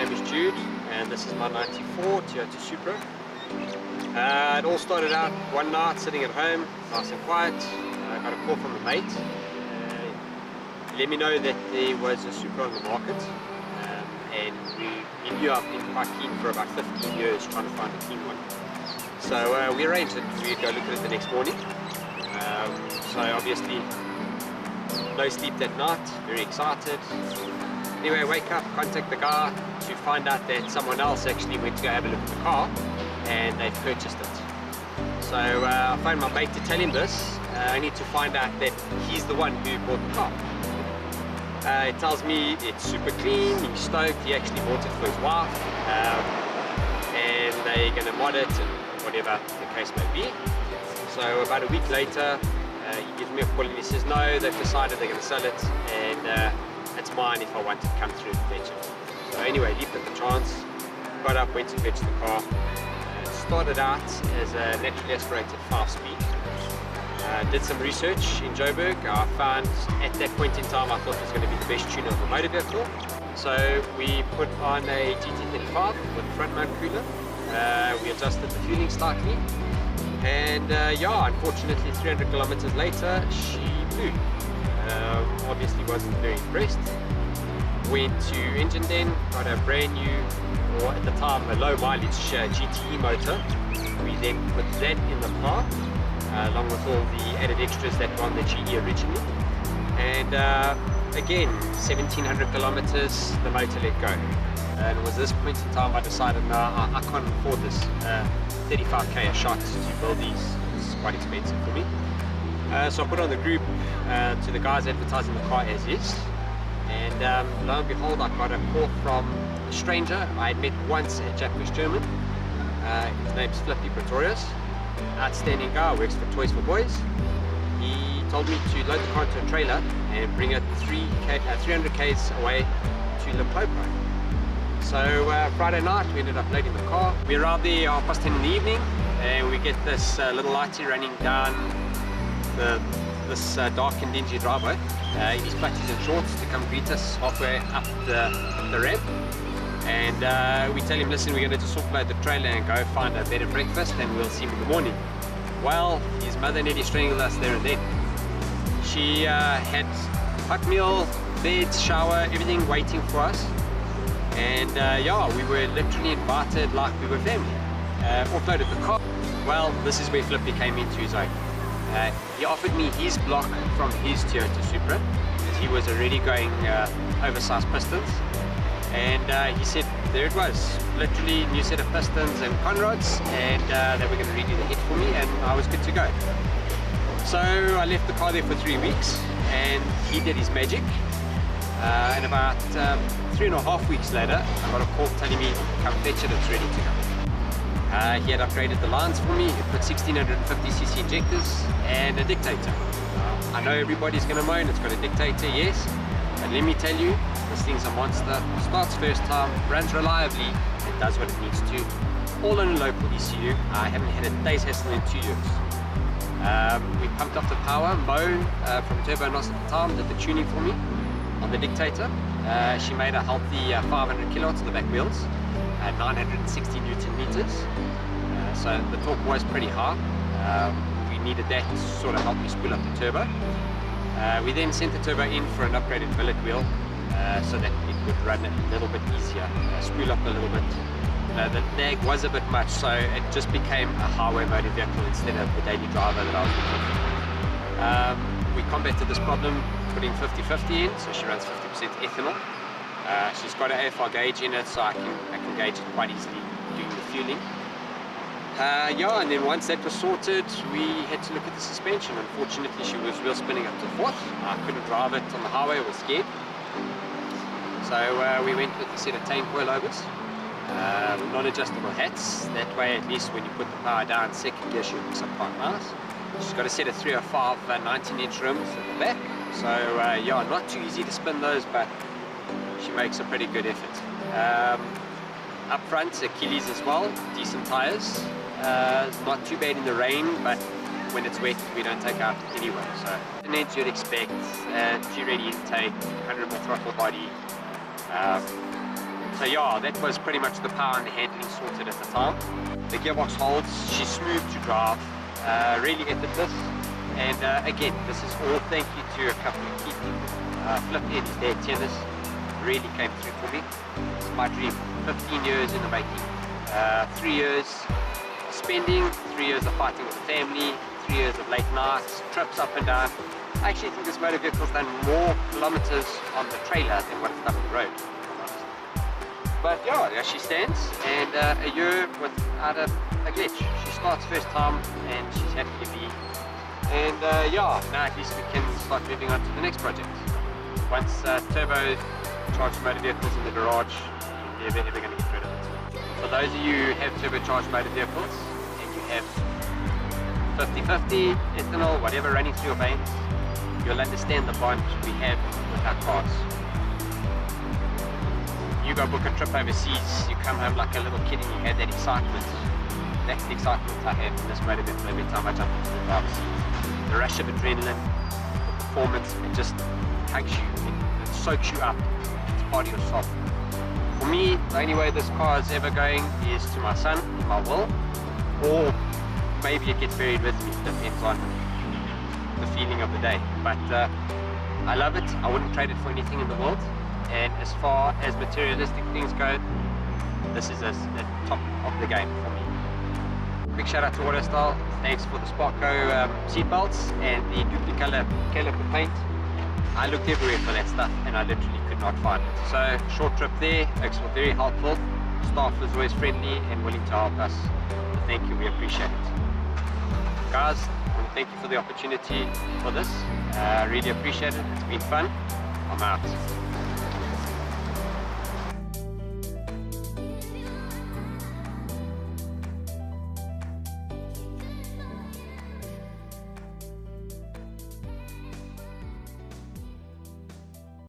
name is Jude, and this is my 94 Toyota Supra. It all started out one night sitting at home, nice and quiet. I got a call from a mate. He let me know that there was a Supra on the market, and he knew I've been quite keen for about 15 years trying to find a clean one. So we arranged that we'd go look at it the next morning. So obviously no sleep that night, very excited. Anyway, wake up, contact the guy to find out that someone else actually went to go have a look at the car and they've purchased it. So I phoned my mate to tell him this. I need to find out that he's the one who bought the car. He tells me it's super clean, he's stoked, he actually bought it for his wife, and they're going to mod it and whatever the case may be. So about a week later, he gives me a call and he says no, they've decided they're going to sell it, and it's mine if I want to come through and fetch it. So anyway, leaped at the chance, got up, went to fetch the car. It started out as a naturally aspirated 5-speed. Did some research in Joburg. I found at that point in time I thought it was going to be the best tuner of the motor vehicle. So we put on a GT35 with front mount cooler. We adjusted the fueling slightly, and yeah, unfortunately 300 kilometers later she blew. Obviously wasn't very impressed. Went to engine den, got a brand new, or at the time a low mileage GTE motor. We then put that in the car, along with all the added extras that were on the GE originally. And again, 1700 kilometers, the motor let go. And it was this point in time I decided, no, I can't afford this. 35k a shot to build these, it's quite expensive for me. So I put on the group to the guys advertising the car as is, and lo and behold I got a call from a stranger I had met once at Japanese German. His name's Flippy Pretorius, outstanding guy, works for Toys for Boys. He told me to load the car into a trailer and bring it 300 k's away to Limpopo. So Friday night we ended up loading the car. We arrived there 10:30 in the evening, and we get this little lighty running down this dark and dingy driveway in his platties and shorts to come greet us halfway up the ramp. And we tell him, listen, we're going to just offload the trailer and go find a bed and breakfast, and we'll see him in the morning. Well, his mother nearly strangled us there and then. She had hot meal, beds, shower, everything waiting for us. And yeah, we were literally invited like we were family. Offloaded the car. Well, this is where Flippy came into his own. He offered me his block from his Toyota Supra, as he was already going oversized pistons, and he said there it was, literally new set of pistons and conrods, and they were going to redo the head for me, and I was good to go. So I left the car there for 3 weeks, and he did his magic, and about 3.5 weeks later I got a call telling me, come fetch it, it's ready to go. He had upgraded the lines for me. He put 1650cc injectors and a dictator. I know everybody's going to moan, it's got a dictator, yes, but let me tell you, this thing's a monster. Starts first time, runs reliably, and does what it needs to. All in a local ECU. I haven't had a day's hassle in 2 years. We pumped up the power. Mo from Turbo Nos at the time did the tuning for me on the dictator. She made a healthy 500 kilowatts on the back wheels. 960 Newton meters, so the torque was pretty high. We needed that to sort of help me spool up the turbo. We then sent the turbo in for an upgraded billet wheel, so that it would run a little bit easier, spool up a little bit. The lag was a bit much, so it just became a highway motor vehicle instead of the daily driver that I was looking for. We combated this problem putting 50-50 in, so she runs 50% ethanol. She's got an AFR gauge in it, so I can gauge it quite easily doing the fueling. Yeah, and then once that was sorted, we had to look at the suspension. Unfortunately, she was wheel spinning up to the fourth. I couldn't drive it on the highway, I was scared. So we went with a set of tank coilovers, non-adjustable hats. That way, at least when you put the power down, second gear, she looks up quite nice. She's got a set of 305 19-inch rims at the back. So yeah, not too easy to spin those, but she makes a pretty good effort. Up front, Achilles as well, decent tyres. Not too bad in the rain, but when it's wet we don't take out anyway. So the net you'd expect, G-ready intake, 100 more throttle body. So yeah, that was pretty much the power and the handling sorted at the time. The gearbox holds, she's smooth to drive, really effortless. And again, this is all thank you to a couple of key people. Flippy and his dad, Tennis, really came through for me. It's my dream. 15 years in the making. 3 years spending, 3 years of fighting with the family, 3 years of late nights, trips up and down. I actually think this motor vehicle's done more kilometers on the trailer than what it's done on the road. But yeah, there she stands, and a year without a glitch. She starts first time, and she's happy to be. And yeah, now at least we can start moving on to the next project. Once turbo charged motor vehicles in the garage, you're never going to get rid of it. For those of you who have turbocharged motor vehicles, and you have 50-50, ethanol, whatever running through your veins, you'll understand the bond we have with our cars. You go book a trip overseas, you come home like a little kid and you have that excitement. That's the excitement I have in this motor vehicle every time I jump into the driver's seat. The rush of adrenaline, the performance, it just hugs you, it soaks you up, it's part of your soul. For me, the only way this car is ever going is to my son, in my will, or maybe it gets buried with me, depends on the feeling of the day. But I love it, I wouldn't trade it for anything in the world. And as far as materialistic things go, this is the top of the game for me. Quick shout out to AutoStyle, thanks for the Sparko seat belts and the duplicolor caliper paint. I looked everywhere for that stuff and I literally could not find it. So short trip there, folks were very helpful. Staff was always friendly and willing to help us. So thank you, we appreciate it. Guys, I want to thank you for the opportunity for this. Really appreciate it, it's been fun. I'm out.